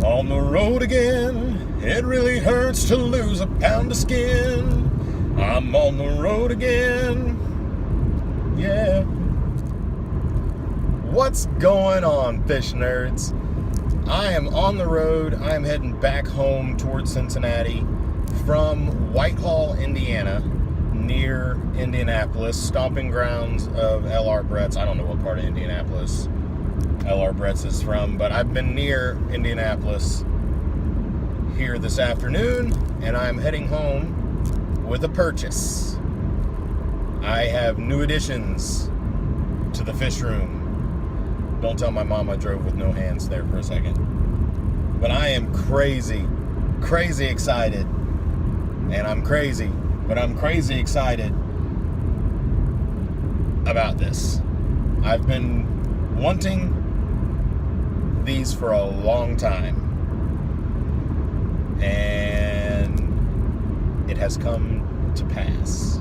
On the road again, it really hurts to lose a pound of skin. I'm on the road again, yeah. What's going on, fish nerds? I am on the road. I am heading back home towards Cincinnati from Whitehall, Indiana, near Indianapolis, stomping grounds of L.R. Brett's. I don't know what part of Indianapolis L.R. Brett's is from, but I've been near Indianapolis here this afternoon, and I'm heading home with a purchase. I have new additions to the fish room. Don't tell my mom I drove with no hands there for a second. But I am crazy excited. And I'm crazy excited about this. I've been wanting these for a long time, and it has come to pass.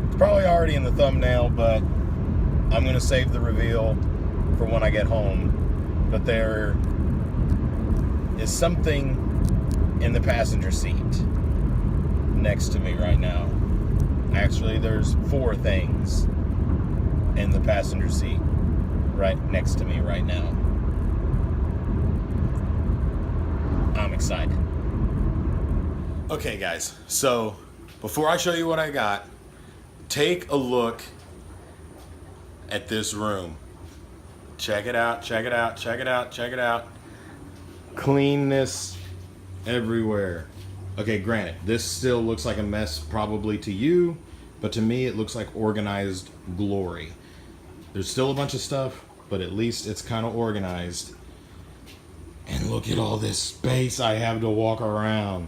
It's probably already in the thumbnail, but I'm going to save the reveal for when I get home. But there is something in the passenger seat next to me right now. Actually, there's 4 things in the passenger seat right next to me right now. I'm excited. Okay, guys, so before I show you what I got, take a look at this room. Check it out, check it out, check it out, check it out. Cleanness everywhere. Okay, granted, this still looks like a mess probably to you, but to me it looks like organized glory. There's still a bunch of stuff, but at least it's kind of organized. And look at all this space I have to walk around.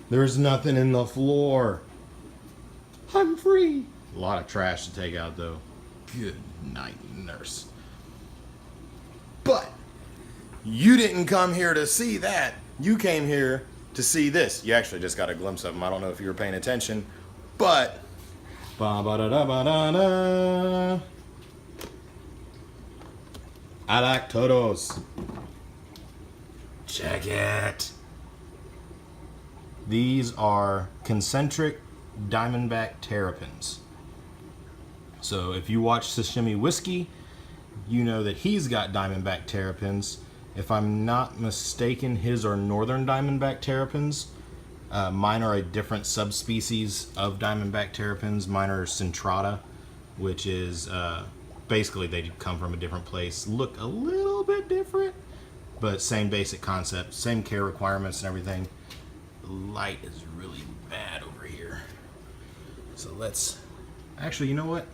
There's nothing in the floor. I'm free. A lot of trash to take out though. Good night, nurse. But you didn't come here to see that. You came here to see this. You actually just got a glimpse of them. I don't know if you were paying attention, but ba-ba-da-da-ba-da-da. I like todos. Check it. These are Concentric Diamondback Terrapins. So if you watch Sashimi Whiskey, you know that he's got Diamondback Terrapins. If I'm not mistaken, his are Northern Diamondback Terrapins. Mine are a different subspecies of Diamondback Terrapins. Mine are Centrata, which is basically they come from a different place. Look a little bit different, but same basic concept, same care requirements and everything. The light is really bad over here. So let's, actually, you know what?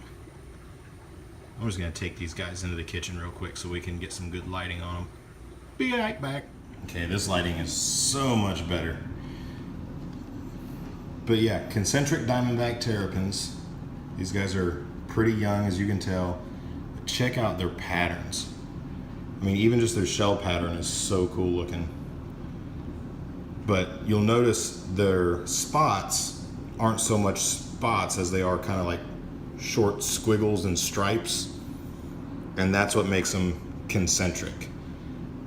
I'm just gonna take these guys into the kitchen real quick so we can get some good lighting on them. Be right back. Okay, this lighting is so much better. But yeah, Concentric Diamondback Terrapins. These guys are pretty young, as you can tell. But check out their patterns. I mean, even just their shell pattern is so cool looking. But you'll notice their spots aren't so much spots as they are kind of like short squiggles and stripes. And that's what makes them concentric.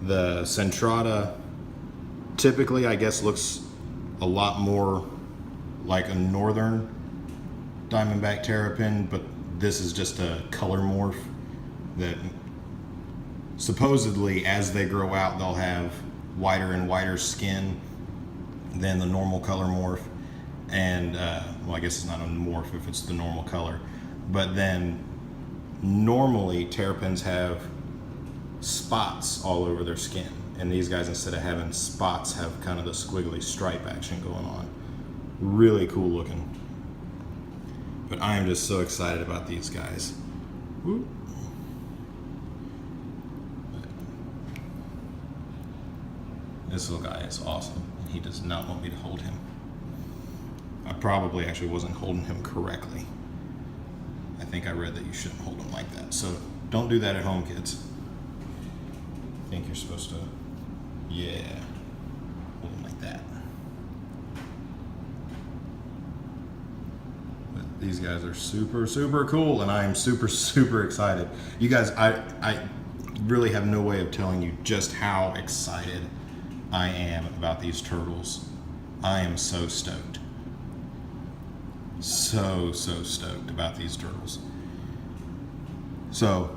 The Centrata typically, I guess, looks a lot more like a northern Diamondback Terrapin, but this is just a color morph that supposedly as they grow out they'll have whiter and whiter skin than the normal color morph. And well, I guess it's not a morph if it's the normal color, but then normally terrapins have spots all over their skin, and these guys, instead of having spots, have kind of the squiggly stripe action going on. Really cool looking. But I am just so excited about these guys. Woo. This little guy is awesome. He does not want me to hold him. I probably actually wasn't holding him correctly. I think I read that you shouldn't hold him like that. So don't do that at home, kids. I think you're supposed to, yeah, hold him like that. But These guys are super, super cool, and I am super, super excited. You guys, I really have no way of telling you just how excited I am about these turtles. I am so stoked. So stoked about these turtles. So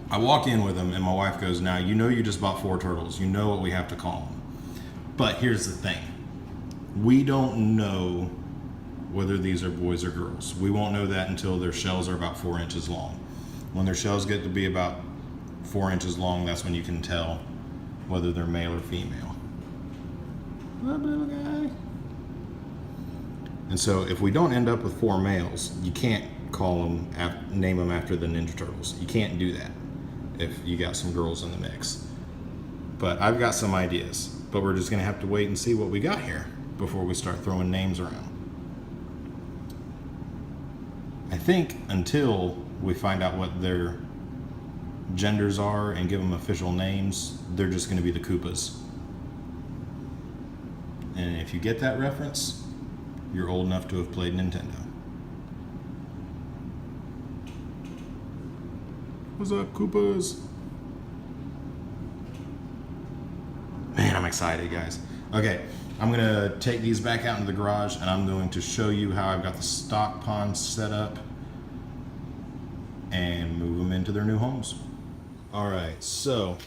I walk in with them, and my wife goes, "Now you know you just bought 4 turtles. You know what we have to call them." But here's the thing: we don't know whether these are boys or girls. We won't know that until their shells are about 4 inches long. When their shells get to be about 4 inches long, that's when you can tell whether they're male or female. What up, little guy? And so if we don't end up with 4 males, you can't call them, name them after the Ninja Turtles. You can't do that if you got some girls in the mix. But I've got some ideas, but we're just gonna have to wait and see what we got here before we start throwing names around. I think until we find out what their genders are and give them official names, they're just gonna be the Koopas. And if you get that reference, you're old enough to have played Nintendo. What's up, Koopas? Man, I'm excited, guys. Okay, I'm gonna take these back out into the garage, and I'm going to show you how I've got the stock ponds set up and move them into their new homes. All right, so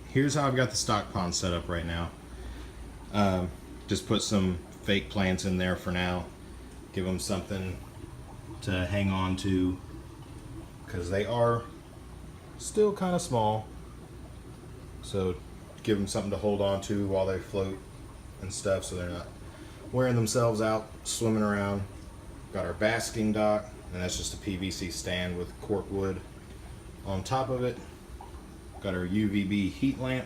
here's how I've got the stock pond set up right now. Just put some fake plants in there for now. Give them something to hang on to, because they are still kind of small. So give them something to hold on to while they float and stuff, so they're not wearing themselves out swimming around. Got our basking dock, and that's just a PVC stand with cork wood on top of it. Got our UVB heat lamp,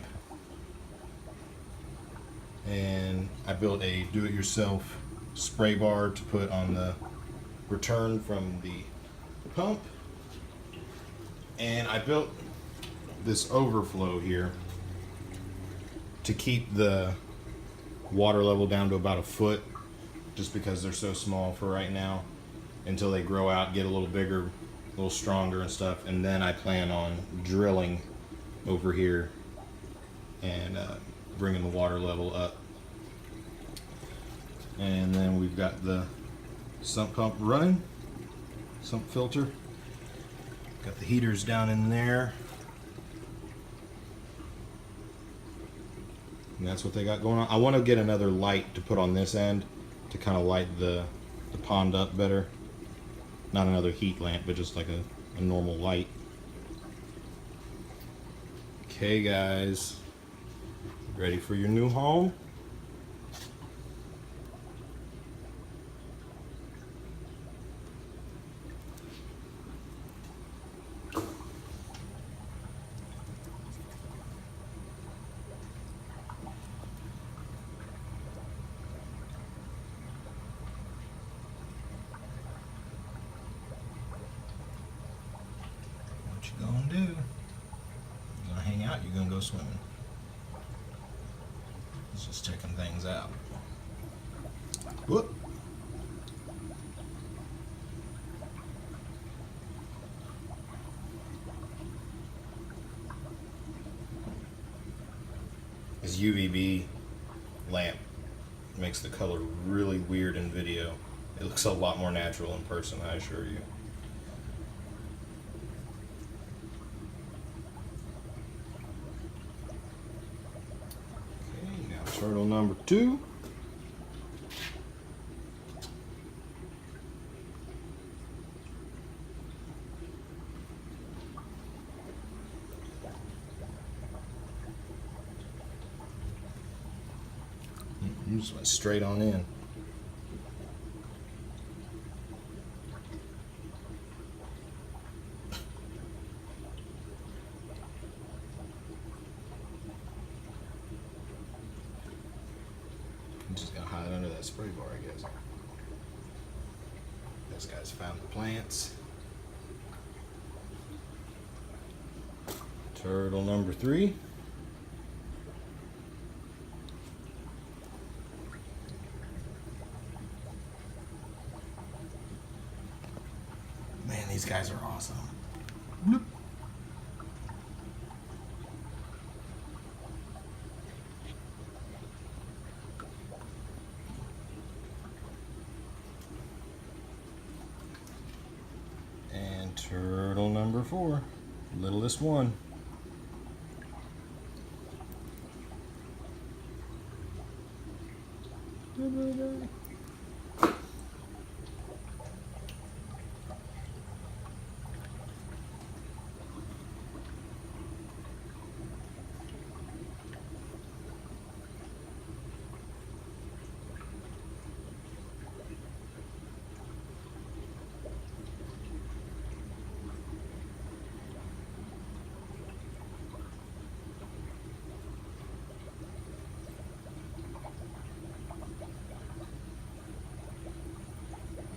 and I built a do-it-yourself spray bar to put on the return from the pump, and I built this overflow here to keep the water level down to about a foot, just because they're so small for right now, until they grow out, get a little bigger, a little stronger and stuff. And then I plan on drilling over here and bringing the water level up. And then we've got the sump pump running, sump filter. Got the heaters down in there. And that's what they got going on. I want to get another light to put on this end to kind of light the pond up better. Not another heat lamp, but just like a normal light. Okay, guys. Ready for your new home? What you gonna do? You gonna hang out? You gonna go swimming? It's just checking things out. Whoop. This UVB lamp makes the color really weird in video. It looks a lot more natural in person, I assure you. Okay, now turtle number 2. Just went straight on in. I'm just gonna hide under that spray bar, I guess. This guy's found the plants. Turtle number 3. Bloop. And turtle number 4, littlest one.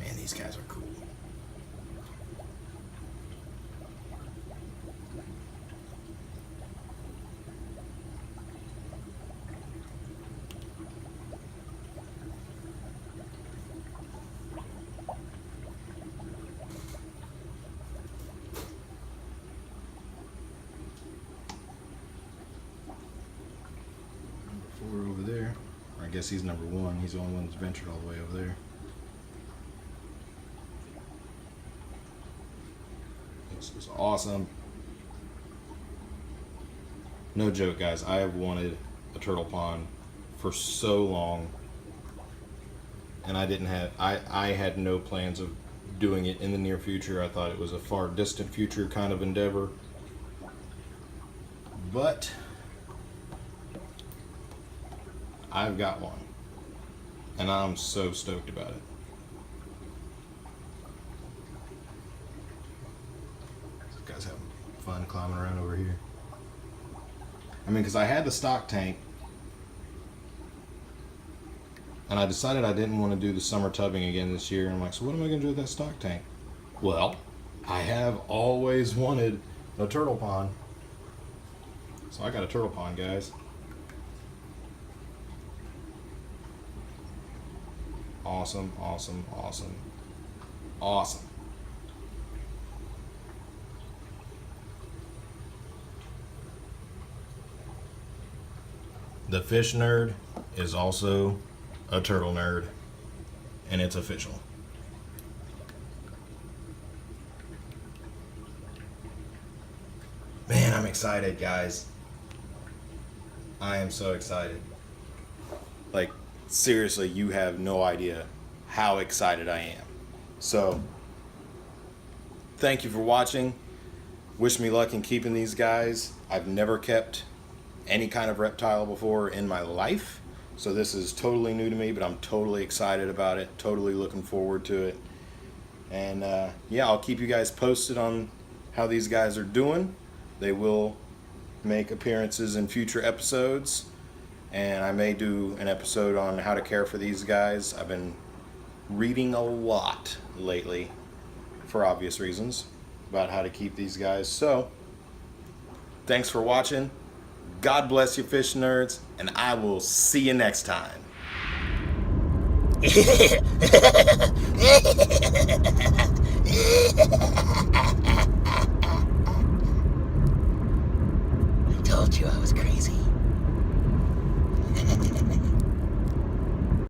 Man, these guys are cool. Number 4 over there. I guess he's number 1. He's the only one that's ventured all the way over there. This is awesome. No joke, guys. I have wanted a turtle pond for so long, and I had no plans of doing it in the near future. I thought it was a far distant future kind of endeavor, but I've got one, and I'm so stoked about it. These guys having fun climbing around over here. I mean, because I had the stock tank, and I decided I didn't want to do the summer tubbing again this year. And I'm like, so what am I going to do with that stock tank? Well, I have always wanted a turtle pond. So I got a turtle pond, guys. Awesome, awesome, awesome, awesome. The fish nerd is also a turtle nerd, and it's official. Man, I'm excited, guys. I am so excited. Like, seriously, you have no idea how excited I am. So, thank you for watching. Wish me luck in keeping these guys. I've never kept any kind of reptile before in my life, so this is totally new to me, but I'm totally excited about it, totally looking forward to it. And yeah, I'll keep you guys posted on how these guys are doing. They will make appearances in future episodes, and I may do an episode on how to care for these guys. I've been reading a lot lately, for obvious reasons, about how to keep these guys. So thanks for watching. God bless you, fish nerds, and I will see you next time.